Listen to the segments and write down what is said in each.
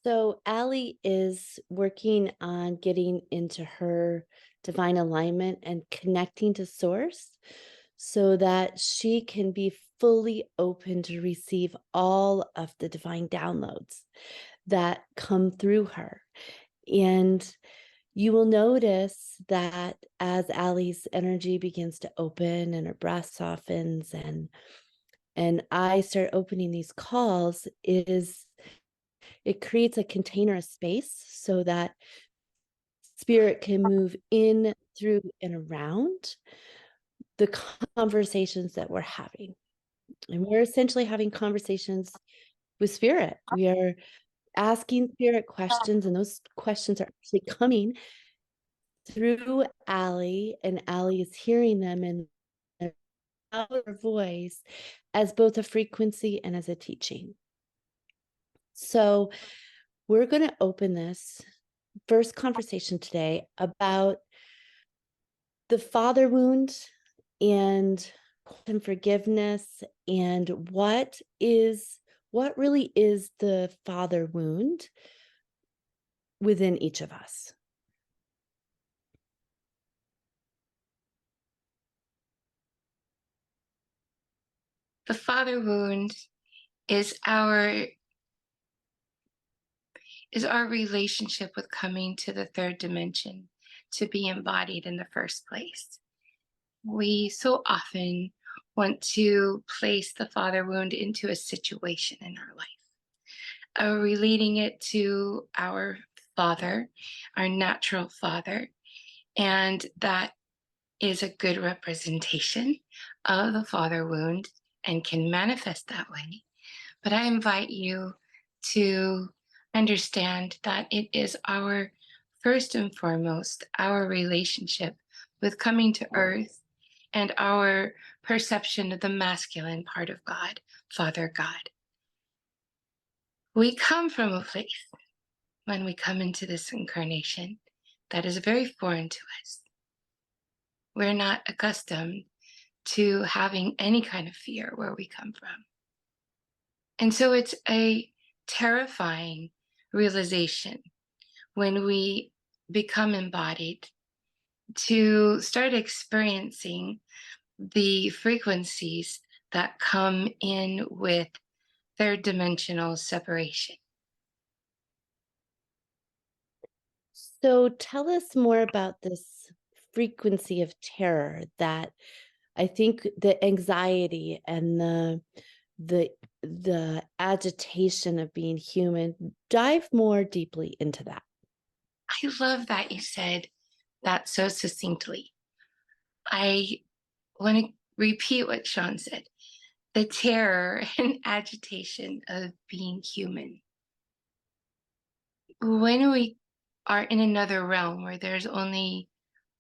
So Allie is working on getting into her divine alignment and connecting to source so that she can be fully open to receive all of the divine downloads that come through her. And you will notice that as Allie's energy begins to open and her breath softens and I start opening these calls, it creates a container of space so that spirit can move in, through, and around the conversations that we're having. And we're essentially having conversations with spirit. We are asking spirit questions, and those questions are actually coming through Allie, and Allie is hearing them in our voice as both a frequency and as a teaching. So we're going to open this first conversation today about the father wound and quantum forgiveness and what really is the father wound within each of us. The father wound is our relationship with coming to the third dimension to be embodied in the first place. We so often want to place the father wound into a situation in our life, relating it to our father, our natural father, and that is a good representation of the father wound and can manifest that way. But I invite you to understand that it is our first and foremost, our relationship with coming to earth and our perception of the masculine part of God, Father God. We come from a place when we come into this incarnation that is very foreign to us. We're not accustomed to having any kind of fear where we come from. And so it's a terrifying realization when we become embodied to start experiencing the frequencies that come in with third dimensional separation. So tell us more about this frequency of terror that I think the anxiety and the agitation of being human. Dive more deeply into that. I love that you said that so succinctly. I want to repeat what Sean said. The terror and agitation of being human. When we are in another realm where there's only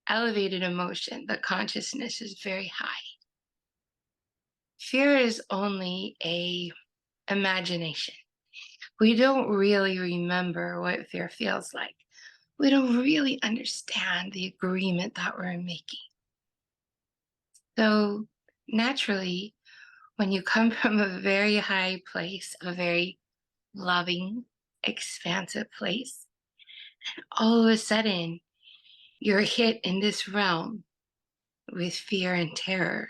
elevated emotion, the consciousness is very high. Fear is only a imagination. We don't really remember what fear feels like. We don't really understand the agreement that we're making. So naturally, when you come from a very high place, a very loving, expansive place, all of a sudden you're hit in this realm with fear and terror.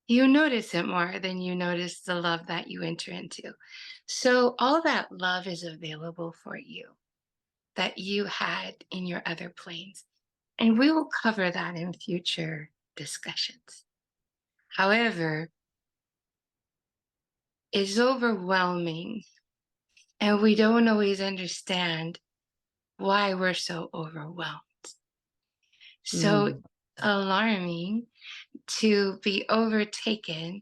You notice it more than you notice the love that you enter into. So all that love is available for you that you had in your other planes. And we will cover that in future discussions. However, it's overwhelming and we don't always understand why we're so overwhelmed. So it's alarming to be overtaken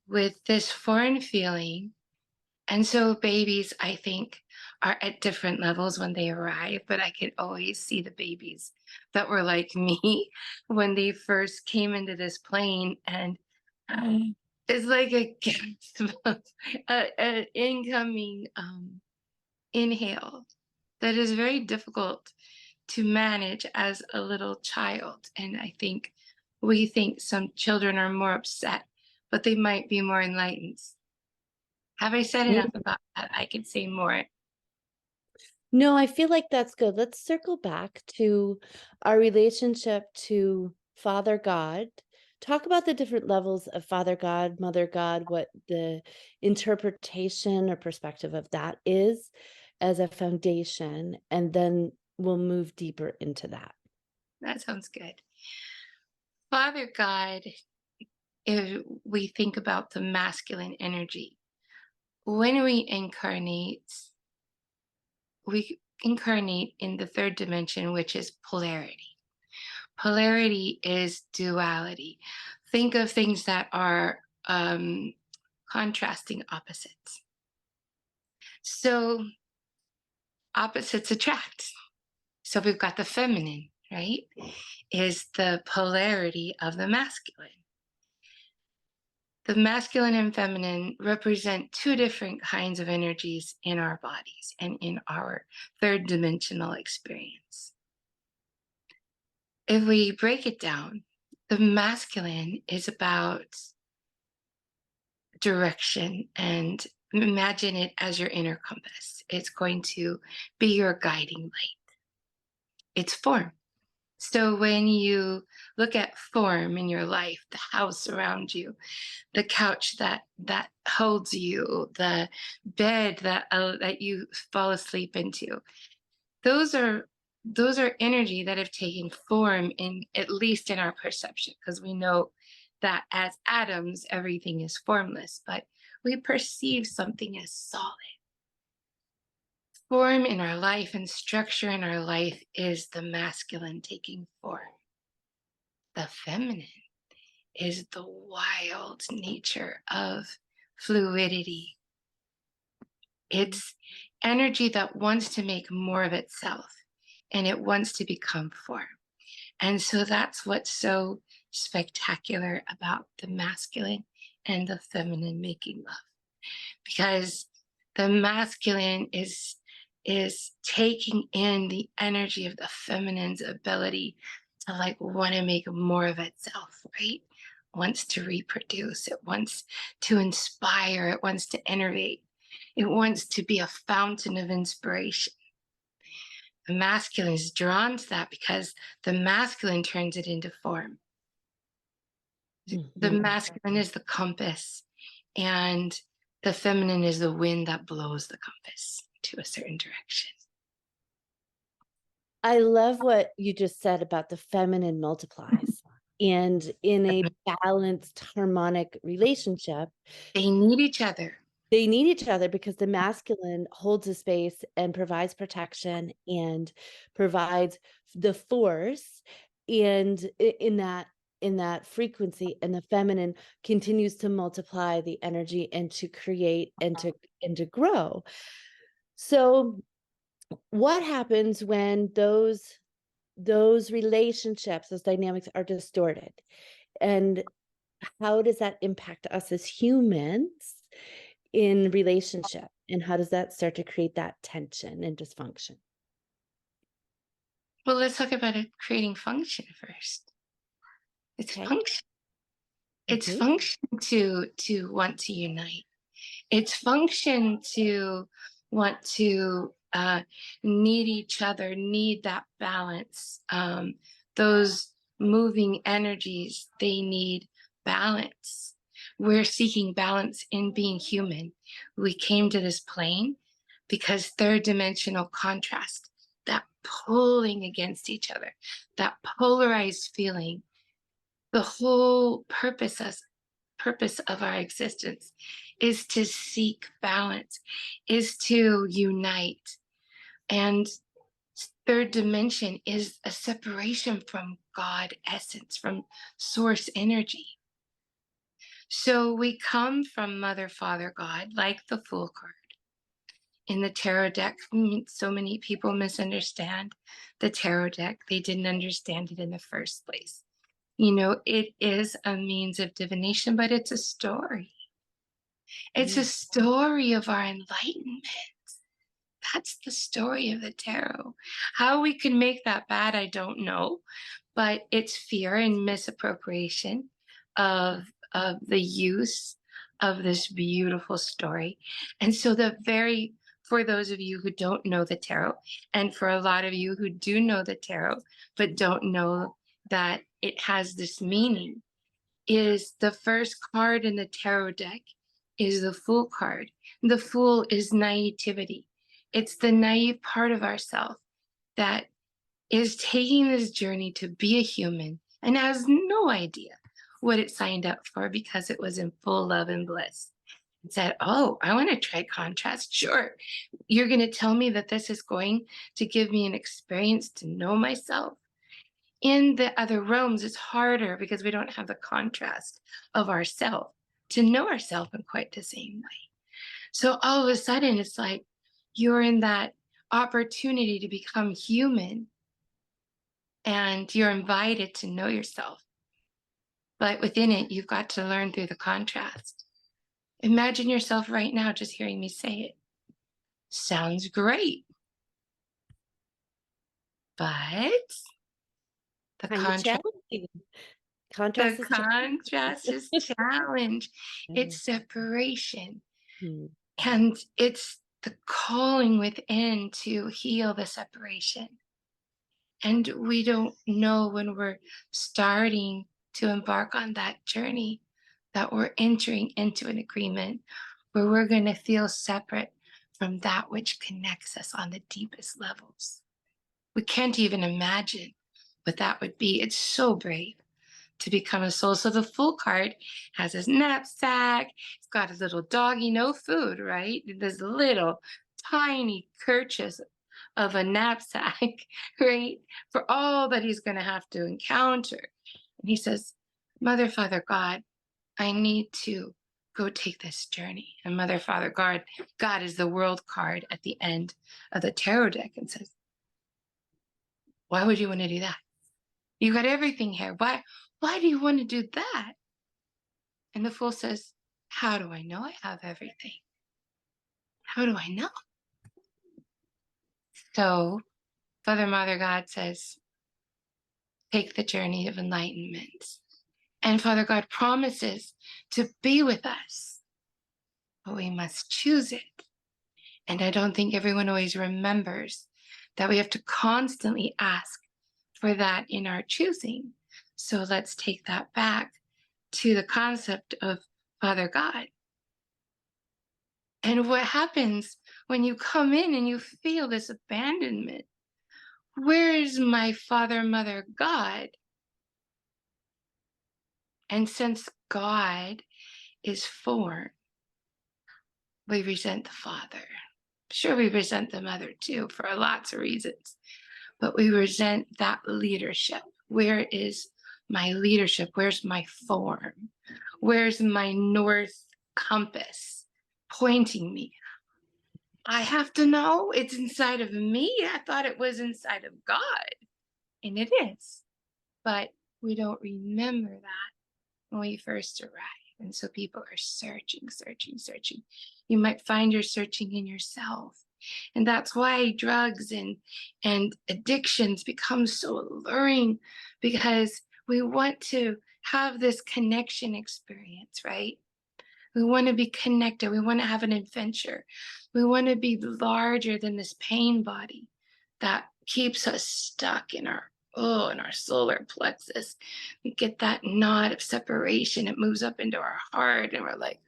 with this foreign feeling. And so babies, I think, are at different levels when they arrive, but I could always see the babies that were like me when they first came into this plane. And it's like a gasp of an incoming inhale that is very difficult to manage as a little child. And I think we think some children are more upset, but they might be more enlightened. Have I said enough about that? I could say more. No, I feel like that's good. Let's circle back to our relationship to Father God. Talk about the different levels of Father God, Mother God, what the interpretation or perspective of that is as a foundation, and then we'll move deeper into that. That sounds good. Father God, if we think about the masculine energy, when we incarnate in the third dimension, which is polarity. Polarity is duality. Think of things that are contrasting opposites. So opposites attract. So we've got the feminine, right? Is the polarity of the masculine. The masculine and feminine represent two different kinds of energies in our bodies and in our third dimensional experience. If we break it down, the masculine is about direction, and imagine it as your inner compass. It's going to be your guiding light. It's form. So when you look at form in your life, the house around you, the couch that holds you, the bed that you fall asleep into, those are those are energy that have taken form in, at least in our perception, because we know that as atoms everything is formless, but we perceive something as solid. Form in our life and structure in our life is the masculine taking form. The feminine is the wild nature of fluidity. It's energy that wants to make more of itself, and it wants to become form. And so that's what's so spectacular about the masculine and the feminine making love, because the masculine is taking in the energy of the feminine's ability to like want to make more of itself, right? Wants to reproduce, it wants to inspire, it wants to innovate, it wants to be a fountain of inspiration. The masculine is drawn to that because the masculine turns it into form. The Mhm. masculine is the compass, and the feminine is the wind that blows the compass to a certain direction. I love what you just said about the feminine multiplies. And in a balanced, harmonic relationship, They need each other. they need each other because the masculine holds a space and provides protection and provides the force, and in that frequency, and the feminine continues to multiply the energy and to create and to grow. So what happens when those relationships, those dynamics are distorted? And how does that impact us as humans in relationship? And how does that start to create that tension and dysfunction? Well, let's talk about it creating function first. It's Okay. function. It's Mhm. function to want to unite. It's function to want to need each other, need that balance. Those moving energies, they need balance. We're seeking balance in being human. We came to this plane because third dimensional contrast, that pulling against each other, that polarized feeling, the whole purpose of our existence is to seek balance, is to unite. And third dimension is a separation from God essence, from source energy. So we come from Mother, Father, God, like the Fool card. In the tarot deck, so many people misunderstand the tarot deck. They didn't understand it in the first place. You know, it is a means of divination, but it's a story. It's a Mm. story of our enlightenment. That's the story of the tarot. How we can make that bad, I don't know, but it's fear and misappropriation of the use of this beautiful story. And so the very for those of you who don't know the tarot, and for a lot of you who do know the tarot, but don't know that it has this meaning, is the first card in the tarot deck is the Fool card. The Fool is naivety. It's the naive part of ourself that is taking this journey to be a human and has no idea what it signed up for because it was in full love and bliss. And said, "Oh, I want to try contrast. Sure. You're going to tell me that this is going to give me an experience to know myself." In the other realms, it's harder because we don't have the contrast of ourself to know ourselves in quite the same way. So all of a sudden, it's like you're in that opportunity to become human and you're invited to know yourself. But within it, you've got to learn through the contrast. Imagine yourself right now just hearing me say it. Sounds great, but the Kinda contrast challenging. the Contrast is contrast is challenge. challenging. It's separation. Mhm. And it's the calling within to heal the separation. And we don't know when we're starting to embark on that journey that we're entering into an agreement where we're going to feel separate from that which connects us on the deepest levels. We can't even imagine what that would be. It's so brave to become a soul. So the Fool card has his knapsack. It's got his little doggy, no food, right? This little tiny kerchief of a knapsack, right? For all that he's going to have to encounter. And he says, "Mother, Father, God, I need to go take this journey." And Mother, Father, God is the world card at the end of the tarot deck and says, "Why would you want to do that? You got everything here. Why do you want to do that?" And the Fool says, "How do I know I have everything? How do I know?" So Father, Mother, God says, "Take the journey of enlightenment." And Father God promises to be with us, but we must choose it. And I don't think everyone always remembers that we have to constantly ask for that in our choosing. So let's take that back to the concept of Father God. And what happens when you come in and you feel this abandonment? Where is my Father, Mother, God? And since God is form, we resent the Father. Sure, we resent the Mother too for lots of reasons, but we resent that leadership. Where is my leadership? Where's my form? Where's my North compass pointing me? I have to know it's inside of me. I thought it was inside of God, and it is. But we don't remember that when we first arrive. And so people are searching, searching, searching. You might find you're searching in yourself. And that's why drugs and addictions become so alluring because we want to have this connection experience, right? We want to be connected. We want to have an adventure. We want to be larger than this pain body that keeps us stuck in our solar plexus. We get that knot of separation. It moves up into our heart, and we're like,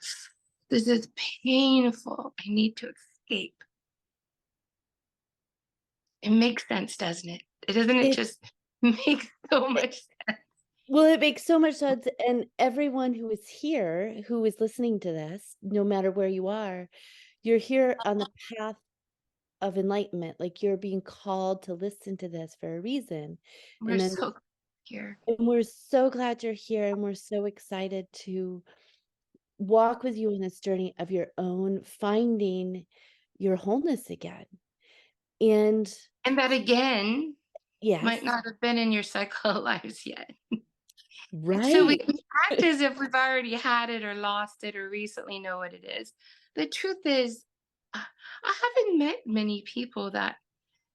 this is painful. I need to escape. It makes sense, doesn't it? It doesn't it It just make so much sense? Well, it makes so much sense, and everyone who is here, who is listening to this, no matter where you are, you're here on the path of enlightenment, like, you're being called to listen to this for a reason, We're and then so here. and we're so glad you're here, and we're so excited to walk with you on this journey of your own finding your wholeness again, and And that again might yes, not have been in your cycle lives yet. So we right. act as if we've already had it or lost it or recently know what it is. The truth is, I haven't met many people that,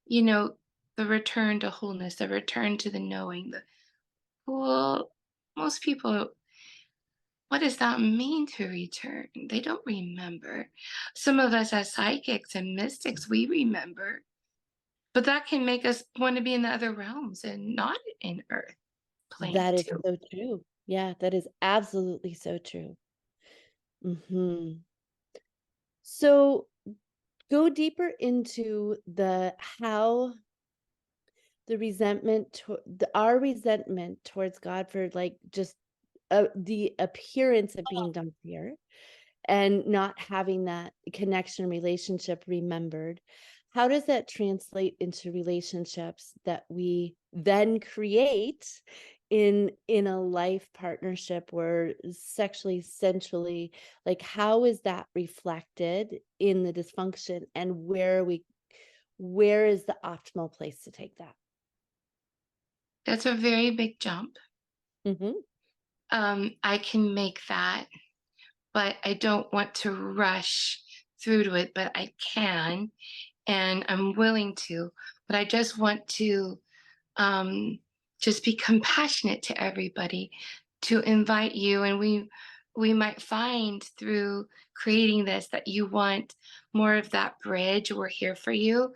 you know, the return to wholeness, the return to the knowing, the well, most people what does that mean to return? They don't remember. Some of us as psychics and mystics, we remember, but that can make us want to be in the other realms and not in earth plane That is too. so true. Yeah, that is absolutely so true. Mhm. So, go deeper into the how the resentment to the our resentment towards God for, like, just, the appearance of being done here and not having that connection relationship remembered. How does that translate into relationships that we then create in a life partnership where sexually, sensually, like, how is that reflected in the dysfunction, and where is the optimal place to take that? That's a very big jump. Mhm. I can make that, but I don't want to rush through to it, but I can, and I'm willing to. But I just want to um, just be compassionate to everybody, to invite you, and we might find through creating this that you want more of that bridge. We're here for you.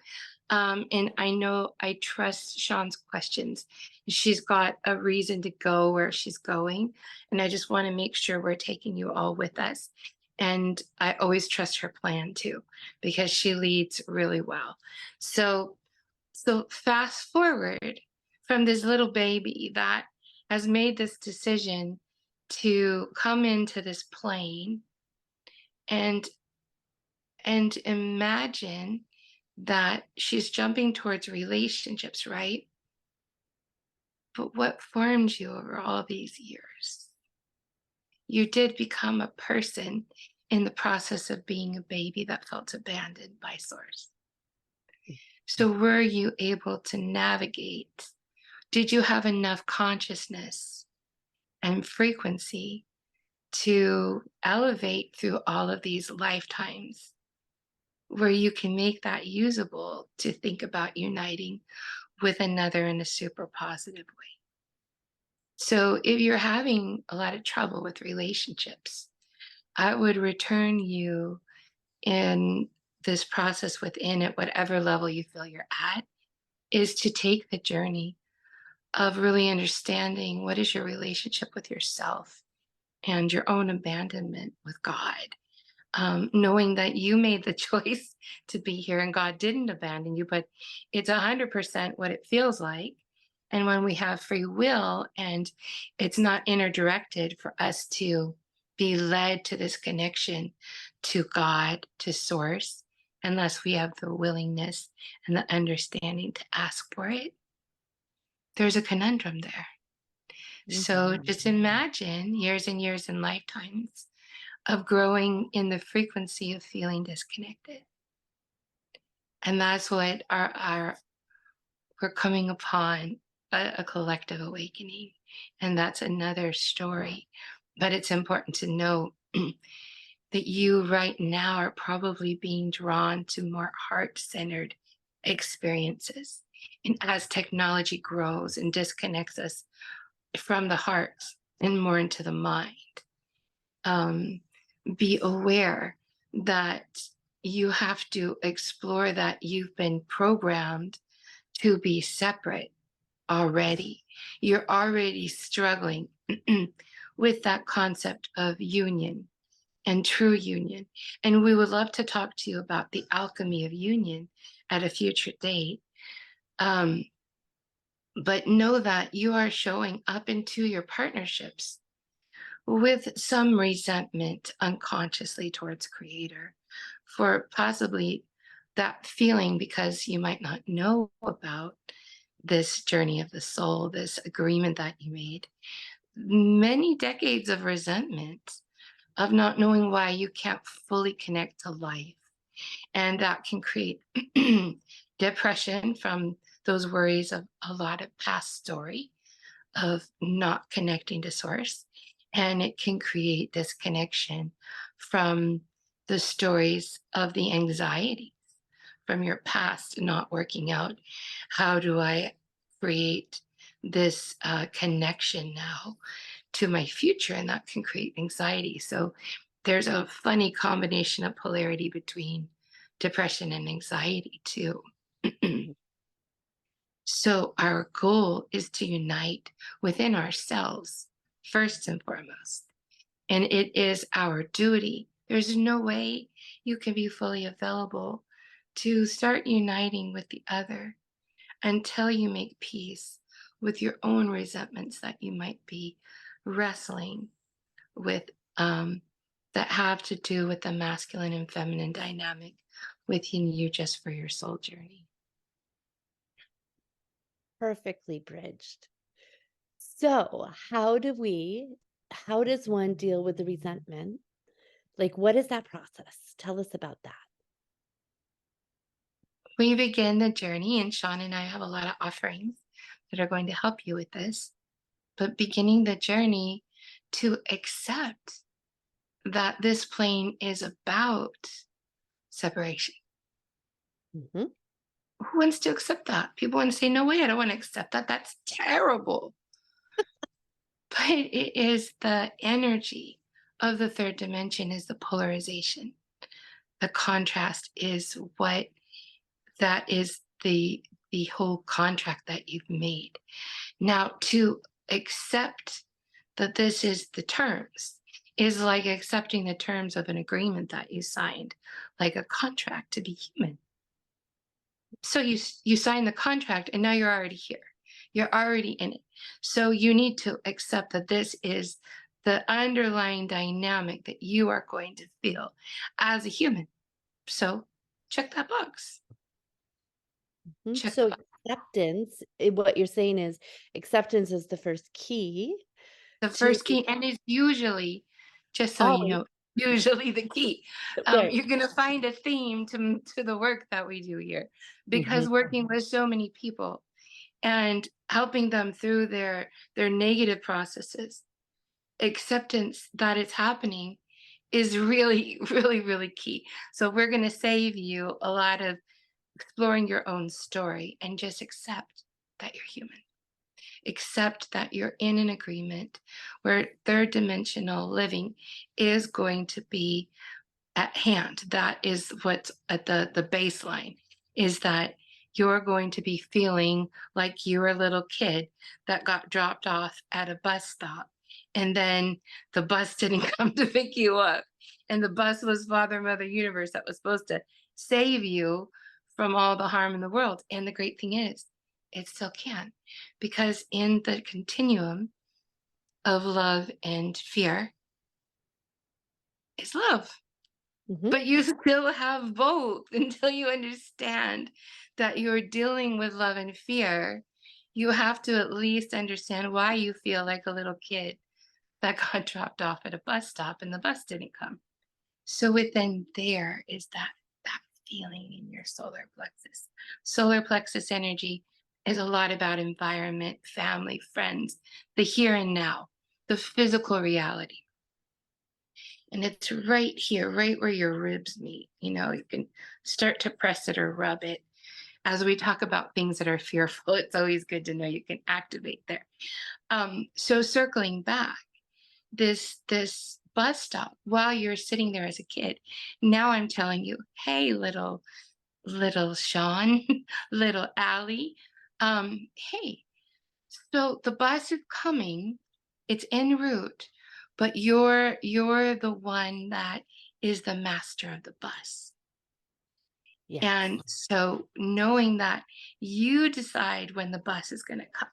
And I know I trust Sean's questions. She's got a reason to go where she's going. And I just want to make sure we're taking you all with us. And I always trust her plan too, because she leads really well. So fast forward from this little baby that has made this decision to come into this plane and imagine that she's jumping towards relationships, right? But what formed you over all these years? You did become a person in the process of being a baby that felt abandoned by source. So were you able to navigate? Did you have enough consciousness and frequency to elevate through all of these lifetimes where you can make that usable to think about uniting with another in a super positive way? So if you're having a lot of trouble with relationships, I would return you in this process within at whatever level you feel you're at, is to take the journey of really understanding what is your relationship with yourself and your own abandonment with God. Knowing that you made the choice to be here and God didn't abandon you, but it's 100% what it feels like. And when we have free will and it's not inner directed for us to be led to this connection to God, to source, unless we have the willingness and the understanding to ask for it, there's a conundrum there. So Mhm. just imagine years and years and lifetimes of growing in the frequency of feeling disconnected. And that's what our we're coming upon a collective awakening. And that's another story. But it's important to know that you right now are probably being drawn to more heart-centered experiences. And as technology grows and disconnects us from the heart and more into the mind, um, be aware that you have to explore that you've been programmed to be separate already. You're already struggling with that concept of union and true union. And we would love to talk to you about the alchemy of union at a future date. Um, but know that you are showing up into your partnerships with some resentment unconsciously towards creator for possibly that feeling, because you might not know about this journey of the soul, this agreement that you made, many decades of resentment of not knowing why you can't fully connect to life, and that can create depression from those worries of a lot of past story of not connecting to source. And it can create disconnection from the stories of the anxiety from your past not working out. How do I create this connection now to my future, and that can create anxiety. So there's a funny combination of polarity between depression and anxiety too. Mhm. So our goal is to unite within ourselves first and foremost. And it is our duty. There's no way you can be fully available to start uniting with the other until you make peace with your own resentments that you might be wrestling with, that have to do with the masculine and feminine dynamic within you just for your soul journey. Perfectly bridged. So, how does one deal with the resentment? Like, what is that process? Tell us about that. We begin the journey, and Sean and I have a lot of offerings that are going to help you with this. But beginning the journey to accept that this plane is about separation. Mhm. Who wants to accept that? People want to say, no way, I don't want to accept that. That's terrible. But it is the energy of the third dimension, is the polarization. The contrast is what that is the whole contract that you've made. Now, to accept that this is the terms is like accepting the terms of an agreement that you signed, like a contract to be human. So you sign the contract and now you're already here. You're already in it. So you need to accept that this is the underlying dynamic that you are going to feel as a human. So check that box. Mhm. Check the So box. what you're saying is acceptance is the first key The to first key, and it's usually, just so you always know, usually the key. right. You're going to find a theme to the work that we do here, Mhm. because working with so many people and helping them through their negative processes, acceptance that it's happening is really, really, really key. So we're going to save you a lot of exploring your own story and just accept that you're human. Accept that you're in an agreement where third dimensional living is going to be at hand. That is what's at the baseline, is that you're going to be feeling like you're a little kid that got dropped off at a bus stop. And then the bus didn't come to pick you up. And the bus was Father, Mother, Universe that was supposed to save you from all the harm in the world. And the great thing is, it still can. Because in the continuum of love and fear is love. Mhm. But you still have both until you understand that you're dealing with love and fear. You have to at least understand why you feel like a little kid that got dropped off at a bus stop and the bus didn't come. So within there is that feeling in your solar plexus. Solar plexus energy is a lot about environment, family, friends, the here and now, the physical reality. And it's right here, right where your ribs meet. You can start to press it or rub it. As we talk about things that are fearful, it's always good to know you can activate there. So circling back, this bus stop, while you're sitting there as a kid, now I'm telling you, hey, little Sean, little Allie, hey, so the bus is coming, it's en route, but you're the one that is the master of the bus. Yes. And so knowing that you decide when the bus is going to come.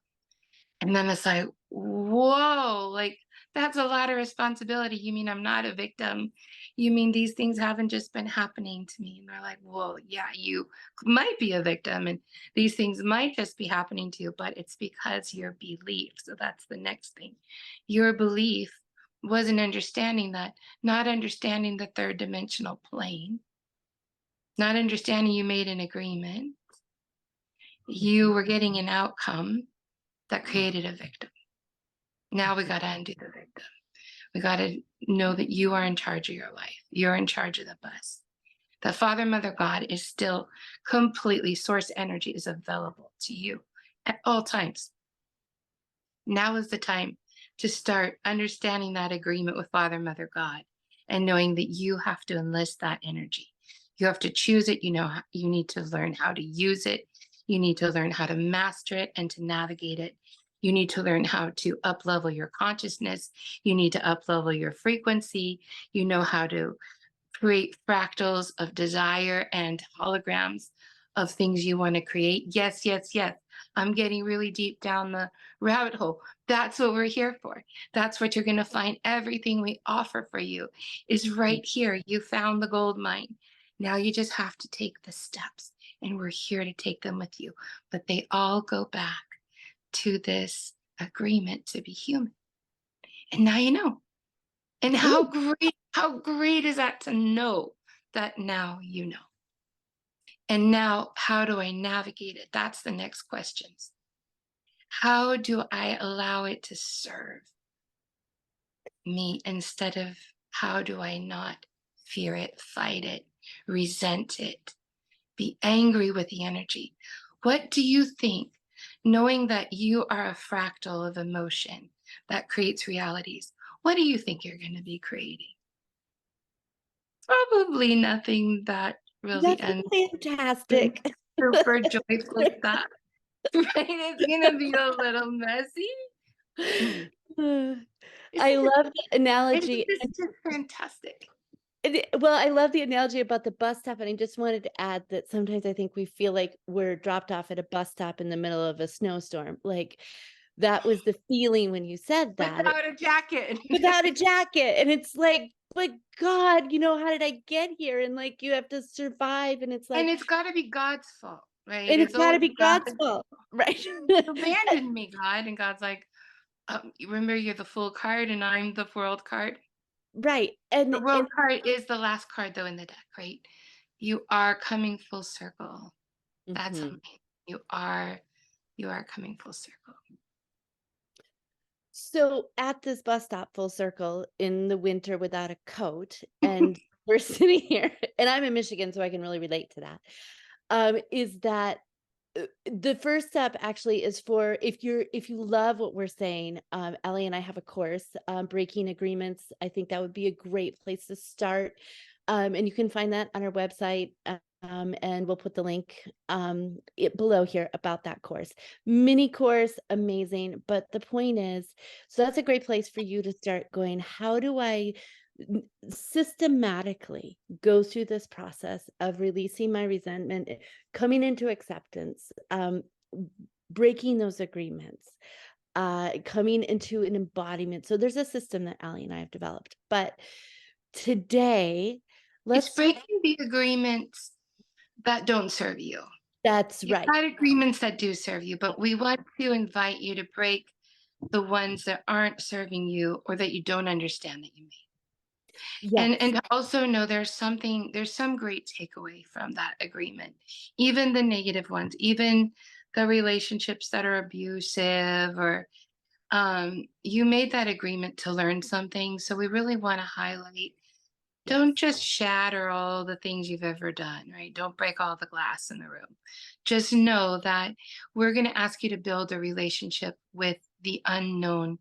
And then it's like, whoa, like that's a lot of responsibility. You mean I'm not a victim? You mean these things haven't just been happening to me? And they're like, well, yeah, you might be a victim and these things might just be happening to you, but it's because your belief. So that's the next thing. Your belief was an understanding that, not understanding the third dimensional plane, not understanding you made an agreement, you Mhm. were getting an outcome that created a victim. Now we Mhm. got to undo the victim. We got to know that you are in charge of your life. You're in charge of the bus. That Father, Mother, God is still completely, source energy is available to you at all times. Now is the time to start understanding that agreement with Father, Mother, God, and knowing that you have to enlist that energy. You have to choose it. You know, you need to learn how to use it. You need to learn how to master it and to navigate it. You need to learn how to up level your consciousness. You need to up level your frequency. You know how to create fractals of desire and holograms of things you want to create. Yes, yes, yes. I'm getting really deep down the rabbit hole. That's what we're here for. That's what you're going to find. Everything we offer for you is right here. You found the gold mine. Now you just have to take the steps, and we're here to take them with you. But they all go back to this agreement to be human. And now you know. And Ooh, how great is that to know that now you know? And now how do I navigate it? That's the next questions. How do I allow it to serve me instead of how do I not fear it, fight it, resent it, be angry with the energy? What do you think, knowing that you are a fractal of emotion that creates realities? What do you think you're going to be creating? Probably nothing that really nothing ends fantastic. super joyful like that, right? It's gonna be a little messy. Mm. I Isn't it? love the Isn't analogy. this just fantastic? Well, I love the analogy about the bus stop, and I just wanted to add that sometimes I think we feel like we're dropped off at a bus stop in the middle of a snowstorm. Like, that was the feeling when you said that, Without a jacket. without a jacket, and it's like, "But God, how did I get here?" And, like, you have to survive, and it's And like, it's gotta be God's fault, right? and it's It's gotta always be God's God's fault, right? "You abandoned me, God." And God's like, you remember you're the full card and I'm the world card?" Right, The world card is the last card though in the deck, right? You are coming full circle. That's mhm. amazing. You are coming full circle. So at this bus stop, full circle, in the winter without a coat, and we're sitting here, and I'm in Michigan, so I can really relate to that. Is that the first step actually is for if you love what we're saying, Ellie and I have a course, breaking agreements. I think that would be a great place to start. And you can find that on our website. And we'll put the link below here about that course. Mini course, amazing. But the point is, so that's a great place for you to start going, how do I systematically go through this process of releasing my resentment, coming into acceptance, breaking those agreements, coming into an embodiment. So there's a system that Allie and I have developed. But today, It's let's talk. breaking the agreements that don't serve you. That's You've right. got agreements that do serve you, but we want to invite you to break the ones that aren't serving you or that you don't understand that you made. And Yes. to also know there's some great takeaway from that agreement. Even the negative ones, even the relationships that are abusive or you made that agreement to learn something. So we really want to highlight, don't Yes. just shatter all the things you've ever done, right? Don't break all the glass in the room. Just know that we're going to ask you to build a relationship with the unknown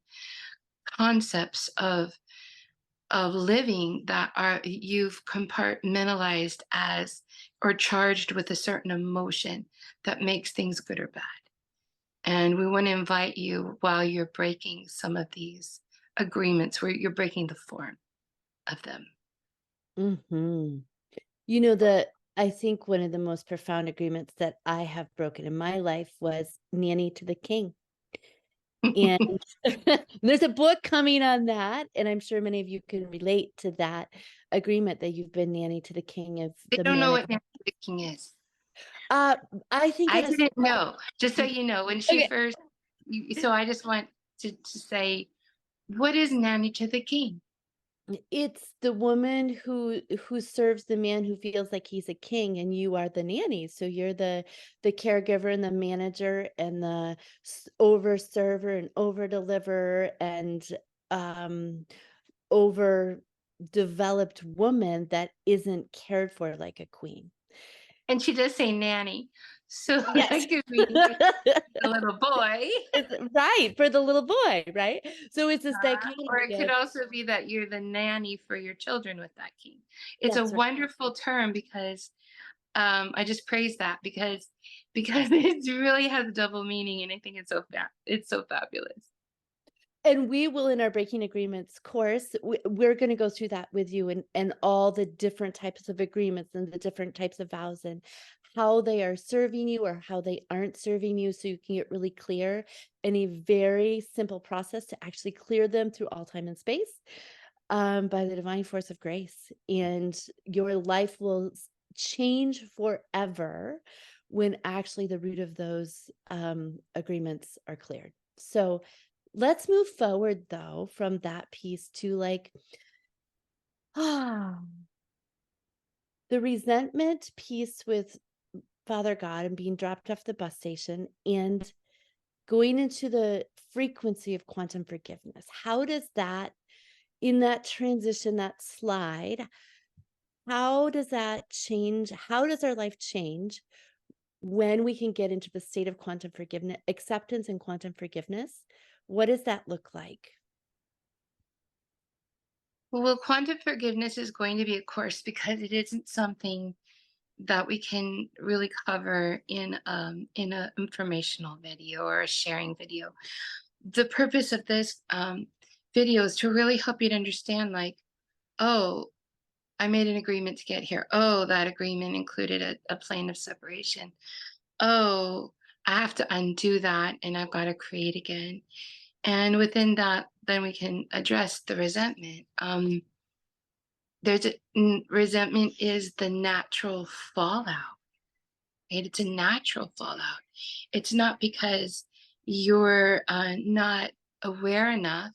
concepts of living that are you've compartmentalized as or charged with a certain emotion that makes things good or bad. And we want to invite you while you're breaking some of these agreements where you're breaking the form of them. Mhm. The I think one of the most profound agreements that I have broken in my life was nanny to the king. And there's a book coming on that, and I'm sure many of you can relate to that agreement that you've been nanny to the king of They the don't know man. what networking is. Uh, I think I at a didn't know. Just so certain. you know, when she Okay, first, so I just want to say, what is nanny to the king? it's the woman who serves the man who feels like he's a king, and you are the nanny, so you're the caregiver and the manager and the over server and over deliverer and um overdeveloped woman that isn't cared for like a queen. And she does say nanny. So Yes. that could mean the little boy. It's right, for the little boy, right? So it's this Or dichotomy it could of also be that you're the nanny for your children with that king. It's a that's right. wonderful term because I just praise that because it really has double meaning, and I think it's so fabulous. And we will, in our breaking agreements course, we're gonna go through that with you and all the different types of agreements and the different types of vows and how they are serving you or how they aren't serving you so you can get really clear in a very simple process to actually clear them through all time and space, by the divine force of grace. And your life will change forever when actually the root of those agreements are cleared. So let's move forward though from that piece to like ah, the resentment piece with Father God and being dropped off the bus station and going into the frequency of quantum forgiveness. How does that, in that transition, that slide, how does that change? How does our life change when we can get into the state of quantum forgiveness, acceptance and quantum forgiveness? What does that look like? Well, quantum forgiveness is going to be a course because it isn't something that we can really cover in a informational video or a sharing video. The purpose of this video is to really help you to understand, like, oh, I made an agreement to get here. Oh, that agreement included a plane of separation. Oh, I have to undo that and I've got to create again. And within that, then we can address the resentment. Resentment is the natural fallout, right? It's a natural fallout. It's not because you're not aware enough.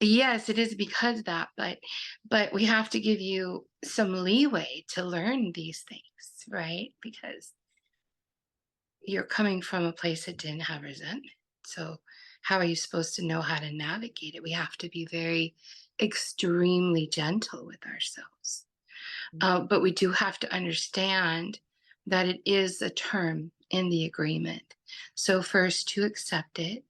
Yes, it is because of that, but we have to give you some leeway to learn these things, right? Because you're coming from a place that didn't have resentment. So how are you supposed to know how to navigate it? We have to be very extremely gentle with ourselves. But we do have to understand that it is a term in the agreement. So, first, to accept it,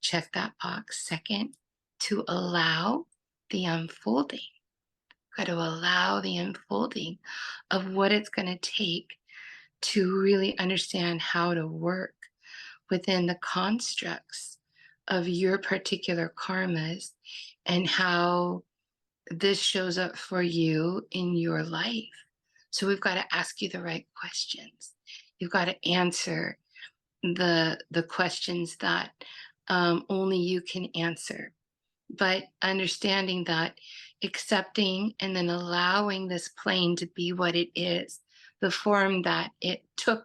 check that box. Second, to allow the unfolding. Got to allow the unfolding of what it's going to take to really understand how to work within the constructs of your particular karmas and how this shows up for you in your life. So we've got to ask you the right questions. You've got to answer the questions that only you can answer. But understanding that accepting and then allowing this plane to be what it is, the form that it took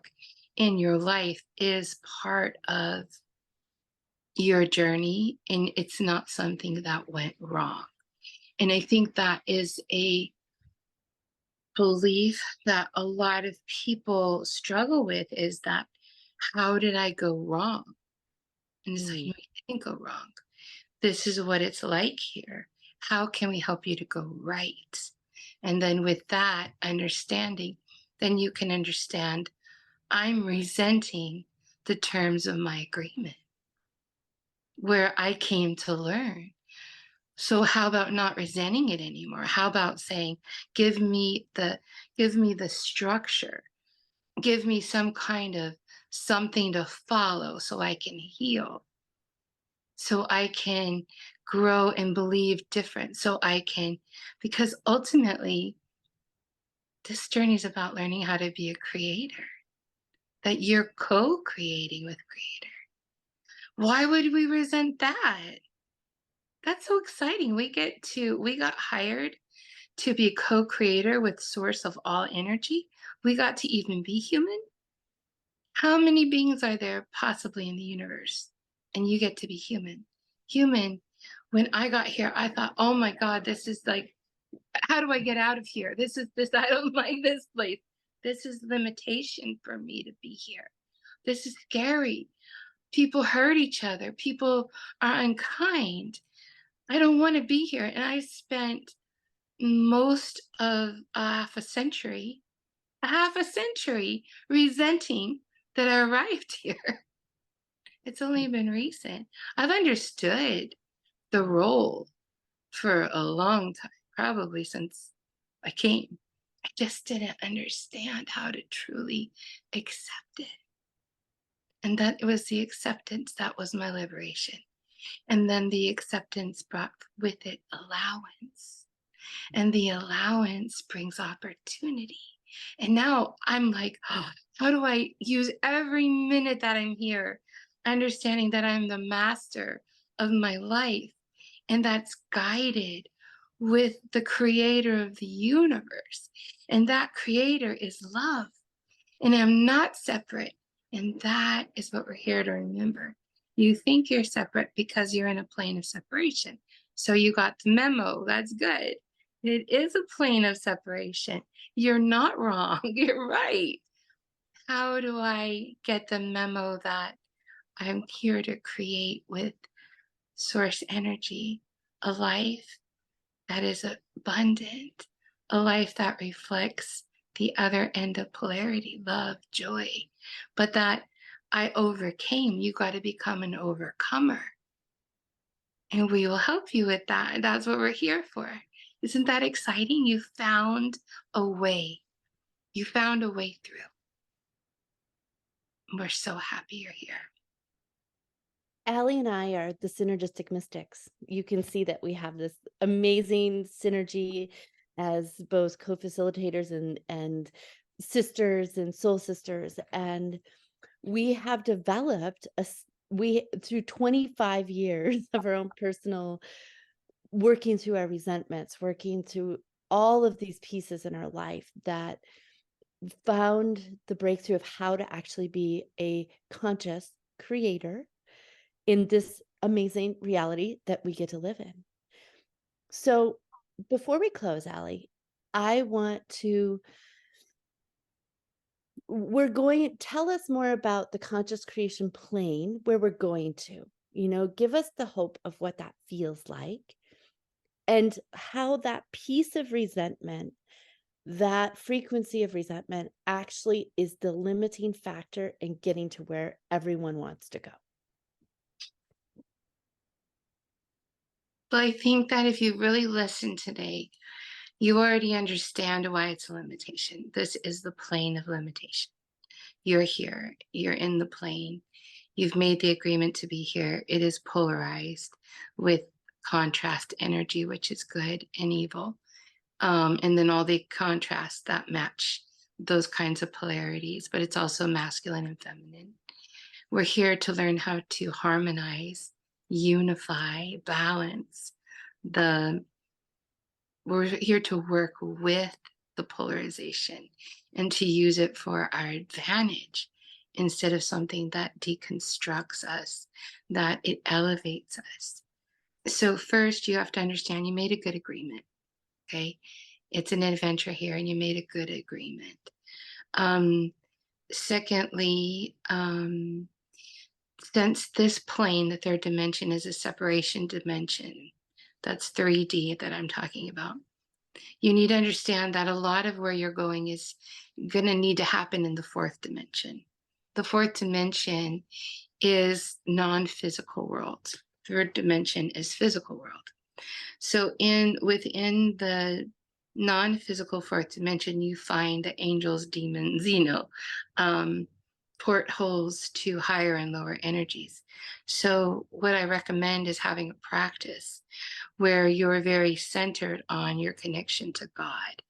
in your life is part of your journey, and it's not something that went wrong. And I think that is a belief that a lot of people struggle with, is that how did I go wrong? And it's like, no, Mm. you didn't go wrong. This is what it's like here. How can we help you to go right? And then with that understanding, then you can understand, I'm resenting the terms of my agreement where I came to learn. So how about not resenting it anymore? How about saying, give me the give me the structure. Give me some kind of something to follow so I can heal, so I can grow and believe different, so I can, because ultimately, this journey is about learning how to be a creator, that you're co creating with Creator. Why would we resent that? That's so exciting. We got hired to be a co creator with Source of all energy. We got to even be human. How many beings are there possibly in the universe? And you get to be human. Human. When I got here, I thought, oh my God, this is like, how do I get out of here? I don't like this place. This is limitation for me to be here. This is scary. People hurt each other. People are unkind. I don't want to be here. And I spent most of a half a century resenting that I arrived here. It's only been recent. I've understood the role for a long time, probably since I came. I just didn't understand how to truly accept it. And that it was the acceptance that was my liberation. And then the acceptance brought with it allowance. And the allowance brings opportunity. And now I'm like, oh, how do I use every minute that I'm here, understanding that I'm the master of my life and that's guided with the creator of the universe. And that creator is love. And I'm not separate. And that is what we're here to remember. You think you're separate because you're in a plane of separation. So you got the memo. That's good. It is a plane of separation. You're not wrong. You're right. How do I get the memo that I'm here to create with source energy a life that is abundant, a life that reflects the other end of polarity, love, joy, but that I overcame? You got to become an overcomer. And we will help you with that. That's what we're here for. Isn't that exciting? You found a way. You found a way through. We're so happy you're here. Allie and I are the synergistic mystics. You can see that we have this amazing synergy as both co-facilitators and sisters and soul sisters. And we have developed we through 25 years of our own personal working through our resentments, working through all of these pieces in our life that found the breakthrough of how to actually be a conscious creator in this amazing reality that we get to live in. So before we close, Allie, I want to tell us more about the conscious creation plane where we're going to, give us the hope of what that feels like and how that piece of resentment, that frequency of resentment actually is the limiting factor in getting to where everyone wants to go. But I think that if you really listen today, you already understand why it's a limitation. This is the plane of limitation. You're here, you're in the plane, you've made the agreement to be here. It is polarized with contrast energy, which is good and evil. And then all the contrasts that match those kinds of polarities, but it's also masculine and feminine. We're here to learn how to harmonize, unify, balance the we're here to work with the polarization and to use it for our advantage instead of something that deconstructs us, that it elevates us. So, first, you have to understand you made a good agreement. Okay. It's an adventure here, and you made a good agreement. Um, Secondly, since this plane, the third dimension, is a separation dimension, that's 3D that I'm talking about. You need to understand that a lot of where you're going is going to need to happen in the fourth dimension. The fourth dimension is non-physical world. Third dimension is physical world. So within the non-physical fourth dimension, you find the angels, demons, portholes to higher and lower energies. So what I recommend is having a practice where you're very centered on your connection to God.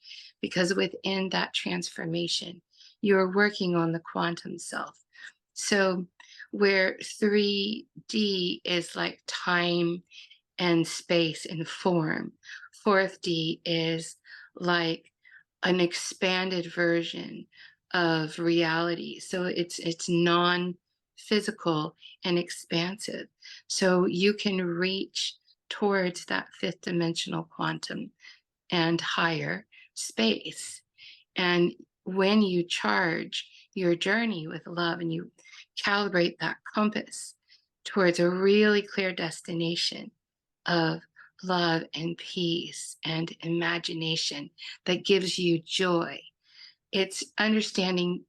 Because within that transformation, you're working on the quantum self. So, where 3D is like time and space and form, fourth D is like an expanded version of reality. So it's non-physical and expansive. So you can reach towards that fifth dimensional quantum and higher space. And when you charge your journey with love and you calibrate that compass towards a really clear destination of love and peace and imagination that gives you joy, it's understanding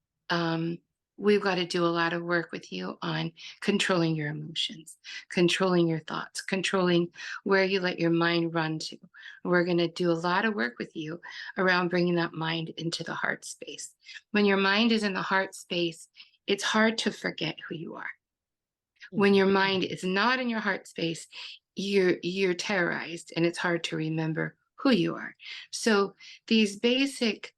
we've got to do a lot of work with you on controlling your emotions, controlling your thoughts, controlling where you let your mind run to. We're going to do a lot of work with you around bringing that mind into the heart space. When your mind is in the heart space, it's hard to forget who you are. When Mhm. your mind is not in your heart space, you're terrorized and it's hard to remember who you are. So these basic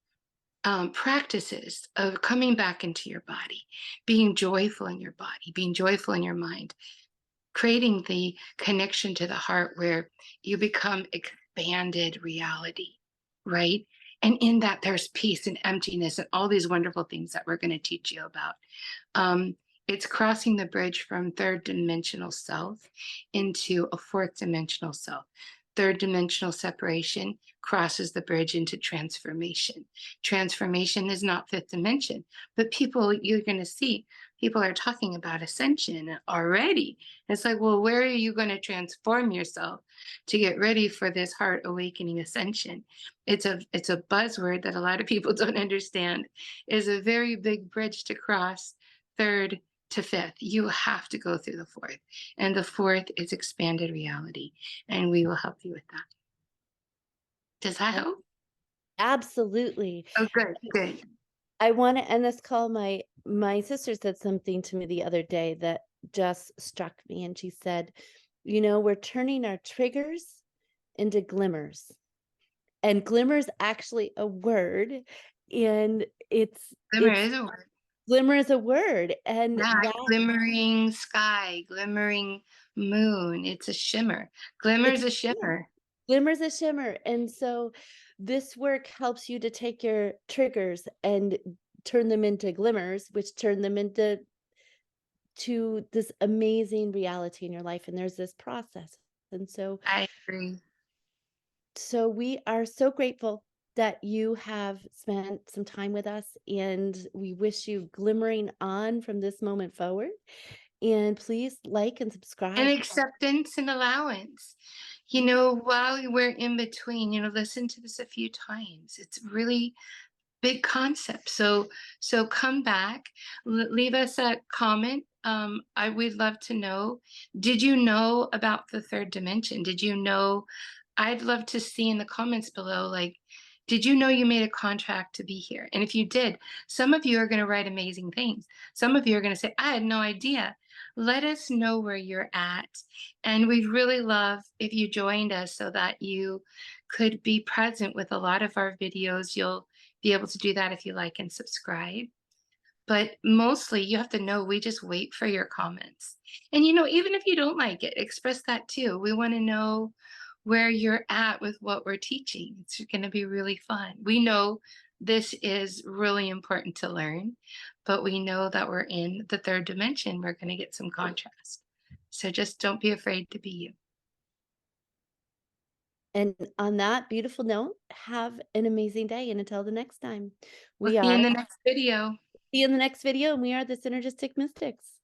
practices of coming back into your body, being joyful in your body, being joyful in your mind, creating the connection to the heart where you become expanded reality, right? And in that, there's peace and emptiness and all these wonderful things that we're going to teach you about. Um, it's crossing the bridge from third dimensional self into a fourth dimensional self. Third dimensional separation crosses the bridge into transformation. Transformation is not fifth dimension, but people, you're going to see, people are talking about ascension already. It's like, well, where are you going to transform yourself to get ready for this heart awakening ascension? It's a buzzword that a lot of people don't understand. Is a very big bridge to cross third to fifth. You have to go through the fourth. And the fourth is expanded reality. And we will help you with that. Does that Ab help? absolutely. Oh, good, good. I wanna end this call. My sister said something to me the other day that just struck me, and she said, "You know, we're turning our triggers into glimmers." And glimmer's actually a word, and Glimmer it's is a word. glimmer is a word, and Yeah, that glimmering sky, glimmering moon. It's a shimmer. it's Glimmer's a a shimmer. shimmer. Glimmer's a shimmer, and so this work helps you to take your triggers and turn them into glimmers, which turn them into this amazing reality in your life, and there's this process. And I agree. so we are so grateful that you have spent some time with us, and we wish you glimmering on from this moment forward. And please like and And subscribe. acceptance and allowance. You know, while we're in between, listen to this a few times. It's really big concept. So come back, leave us a comment. I would love to know. Did you know about the third dimension? Did you know? I'd love to see in the comments below, like, did you know you made a contract to be here? And if you did, some of you are going to write amazing things. Some of you are going to say, I had no idea. Let us know where you're at. And we'd really love if you joined us so that you could be present with a lot of our videos. You'll be able to do that if you like and subscribe. But mostly, you have to know we just wait for your comments. And even if you don't like it, express that too. We want to know where you're at with what we're teaching. It's going to be really fun. We know this is really important to learn, but we know that we're in the third dimension. We're going to get some contrast. So just don't be afraid to be you. And on that beautiful note, have an amazing day. And until the next time, We'll we see you in are the next video. see you in the next video, and we are the Synergistic Mystics.